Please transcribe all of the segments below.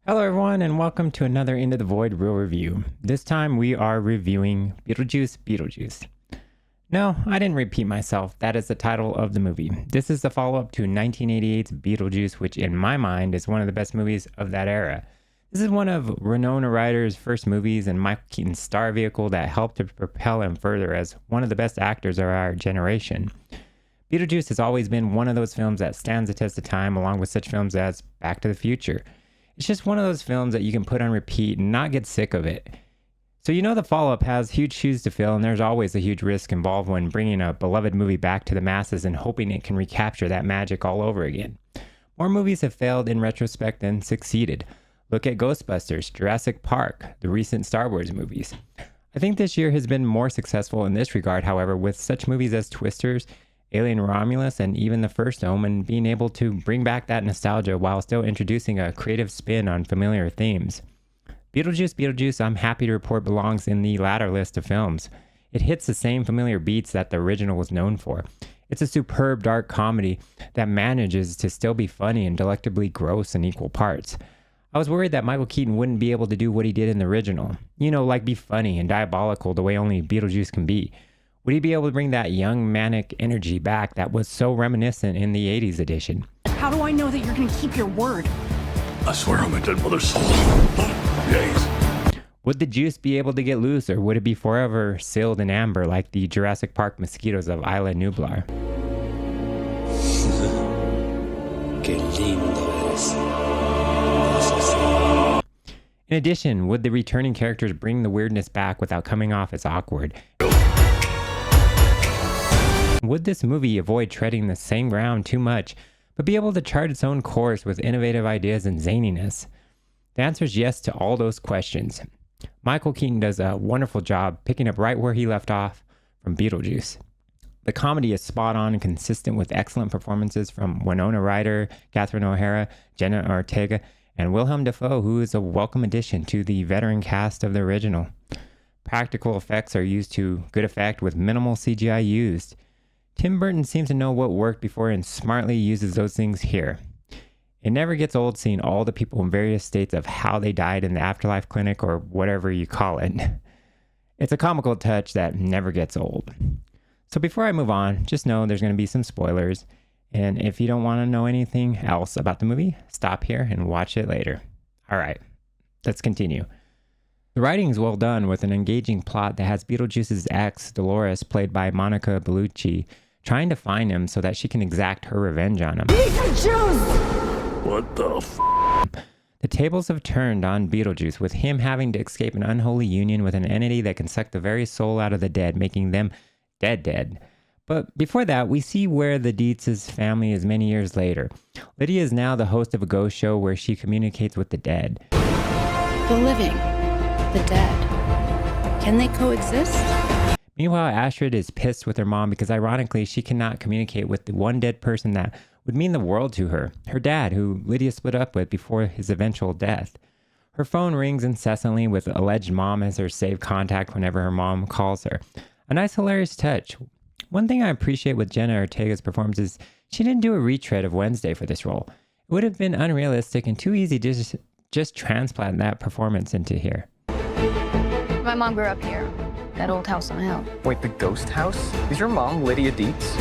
Hello everyone and welcome to another Into the Void real review. This time we are reviewing Beetlejuice Beetlejuice. No, I didn't repeat myself. That is the title of the movie. This is the follow-up to 1988's Beetlejuice, which in my mind is one of the best movies of that era. This is one of Winona Ryder's first movies and Michael Keaton's star vehicle that helped to propel him further as one of the best actors of our generation. Beetlejuice has always been one of those films that stands the test of time along with such films as Back to the Future. It's just one of those films that you can put on repeat and not get sick of it. So you know the follow-up has huge shoes to fill, and there's always a huge risk involved when bringing a beloved movie back to the masses and hoping it can recapture that magic all over again. More movies have failed in retrospect than succeeded. Look at Ghostbusters, Jurassic Park, the recent Star Wars movies. I think this year has been more successful in this regard, however, with such movies as Twisters, Alien Romulus, and even The First Omen being able to bring back that nostalgia while still introducing a creative spin on familiar themes. Beetlejuice Beetlejuice, I'm happy to report, belongs in the latter list of films. It hits the same familiar beats that the original was known for. It's a superb dark comedy that manages to still be funny and delectably gross in equal parts. I was worried that Michael Keaton wouldn't be able to do what he did in the original. You know, like be funny and diabolical the way only Beetlejuice can be. Would he be able to bring that young manic energy back that was so reminiscent in the 80s edition? How do I know that you're going to keep your word? I swear on my dead mother's soul. Yes. Would the juice be able to get loose, or would it be forever sealed in amber like the Jurassic Park mosquitoes of Isla Nublar? Qué lindo eres. In addition, would the returning characters bring the weirdness back without coming off as awkward? Would this movie avoid treading the same ground too much, but be able to chart its own course with innovative ideas and zaniness? The answer is yes to all those questions. Michael Keaton does a wonderful job picking up right where he left off from Beetlejuice. The comedy is spot on and consistent with excellent performances from Winona Ryder, Catherine O'Hara, Jenna Ortega, and Willem Dafoe, who is a welcome addition to the veteran cast of the original. Practical effects are used to good effect with minimal CGI used. Tim Burton seems to know what worked before and smartly uses those things here. It never gets old seeing all the people in various states of how they died in the afterlife clinic or whatever you call it. It's a comical touch that never gets old. So before I move on, just know there's going to be some spoilers, and if you don't want to know anything else about the movie, stop here and watch it later. Alright, let's continue. The writing is well done with an engaging plot that has Beetlejuice's ex, Dolores, played by Monica Bellucci, trying to find him so that she can exact her revenge on him. Beetlejuice! What the f? The tables have turned on Beetlejuice, with him having to escape an unholy union with an entity that can suck the very soul out of the dead, making them dead. But before that, we see where the Dietz's family is many years later. Lydia is now the host of a ghost show where she communicates with the dead. The living, the dead. Can they coexist? Meanwhile, Astrid is pissed with her mom because ironically she cannot communicate with the one dead person that would mean the world to her, her dad, who Lydia split up with before his eventual death. Her phone rings incessantly with alleged mom as her saved contact whenever her mom calls her. A nice hilarious touch. One thing I appreciate with Jenna Ortega's performance is she didn't do a retread of Wednesday for this role. It would have been unrealistic and too easy to just transplant that performance into here. My mom grew up here, that old house on the hill. Wait, the ghost house? Is your mom Lydia Dietz?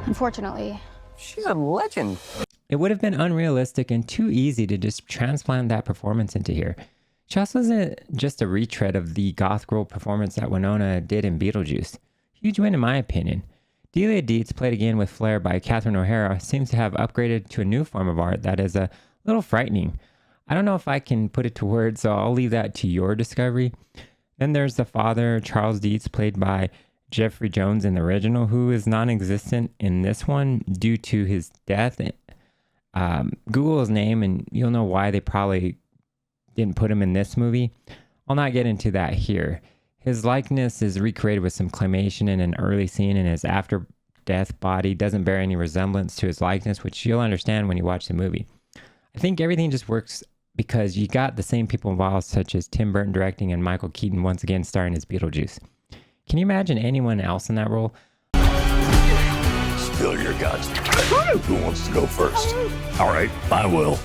Unfortunately. She's a legend. It would have been unrealistic and too easy to just transplant that performance into here. She also isn't just a retread of the goth girl performance that Winona did in Beetlejuice. Huge win in my opinion. Delia Dietz, played again with flair by Catherine O'Hara, seems to have upgraded to a new form of art that is a little frightening. I don't know if I can put it to words, so I'll leave that to your discovery. Then there's the father, Charles Dietz, played by Jeffrey Jones in the original, who is non-existent in this one due to his death. Google his name and you'll know why they probably didn't put him in this movie. I'll not get into that here. His likeness is recreated with some claymation in an early scene, and his after-death body doesn't bear any resemblance to his likeness, which you'll understand when you watch the movie. I think everything just works because you got the same people involved, such as Tim Burton directing and Michael Keaton once again starring as Beetlejuice. Can you imagine anyone else in that role? Spill your guts. Who wants to go first? All right, I will.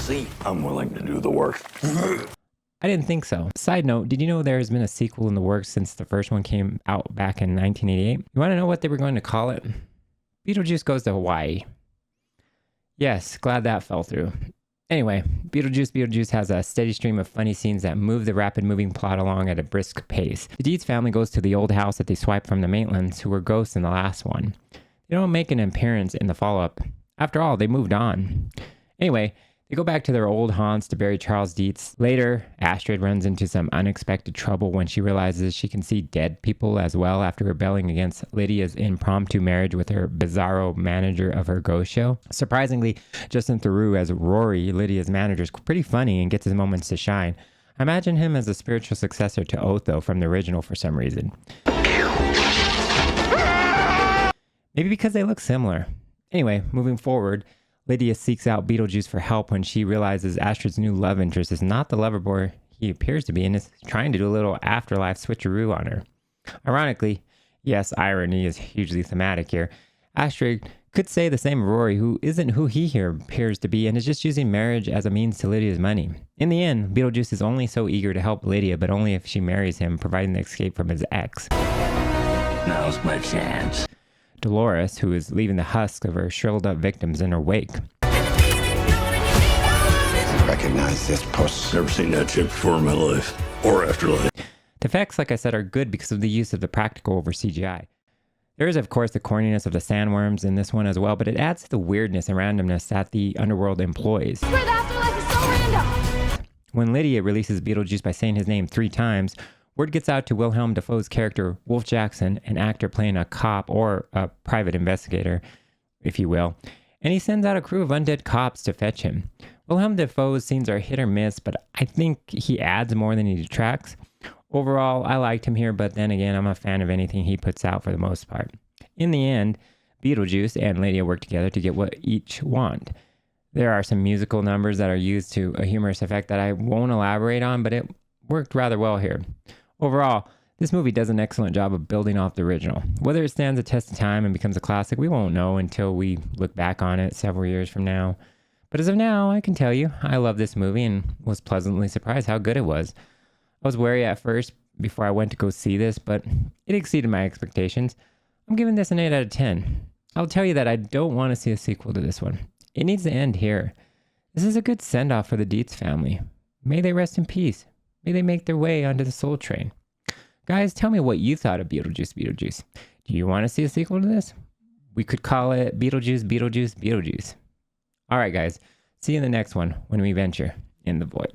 see, I'm willing to do the work. I didn't think so. Side note, did you know there has been a sequel in the works since the first one came out back in 1988? You want to know what they were going to call it? Beetlejuice Goes to Hawaii. Yes, glad that fell through. Anyway, Beetlejuice Beetlejuice has a steady stream of funny scenes that move the rapid moving plot along at a brisk pace. The Deeds family goes to the old house that they swiped from the Maitlands, who were ghosts in the last one. They don't make an appearance in the follow-up. After all, they moved on. Anyway, they go back to their old haunts to bury Charles Dietz. Later, Astrid runs into some unexpected trouble when she realizes she can see dead people as well after rebelling against Lydia's impromptu marriage with her bizarro manager of her ghost show. Surprisingly, Justin Theroux as Rory, Lydia's manager, is pretty funny and gets his moments to shine. I imagine him as a spiritual successor to Otho from the original for some reason. Maybe because they look similar. Anyway, moving forward, Lydia seeks out Beetlejuice for help when she realizes Astrid's new love interest is not the lover boy he appears to be and is trying to do a little afterlife switcheroo on her. Ironically, yes, irony is hugely thematic here, Astrid could say the same of Rory, who isn't who he here appears to be and is just using marriage as a means to Lydia's money. In the end, Beetlejuice is only so eager to help Lydia, but only if she marries him, providing the escape from his ex. Now's my chance. Dolores, who is leaving the husk of her shriveled up victims in her wake. Recognize this post. Never seen that shit before in my life. Or afterlife. The effects, like I said, are good because of the use of the practical over CGI. There is, of course, the corniness of the sandworms in this one as well, but it adds to the weirdness and randomness that the underworld employs. Where the afterlife is so random. When Lydia releases Beetlejuice by saying his name 3 times, word gets out to Wilhelm Dafoe's character, Wolf Jackson, an actor playing a cop or a private investigator, if you will, and he sends out a crew of undead cops to fetch him. Wilhelm Dafoe's scenes are hit or miss, but I think he adds more than he detracts. Overall, I liked him here, but then again, I'm a fan of anything he puts out for the most part. In the end, Beetlejuice and Lydia work together to get what each want. There are some musical numbers that are used to a humorous effect that I won't elaborate on, but it worked rather well here. Overall, this movie does an excellent job of building off the original. Whether it stands the test of time and becomes a classic, we won't know until we look back on it several years from now. But as of now, I can tell you, I love this movie and was pleasantly surprised how good it was. I was wary at first before I went to go see this, but it exceeded my expectations. I'm giving this an 8 out of 10. I'll tell you that I don't want to see a sequel to this one. It needs to end here. This is a good send-off for the Dietz family. May they rest in peace. May they make their way onto the Soul Train. Guys, tell me what you thought of Beetlejuice Beetlejuice. Do you want to see a sequel to this? We could call it Beetlejuice Beetlejuice Beetlejuice. All right, guys. See you in the next one when we venture in the void.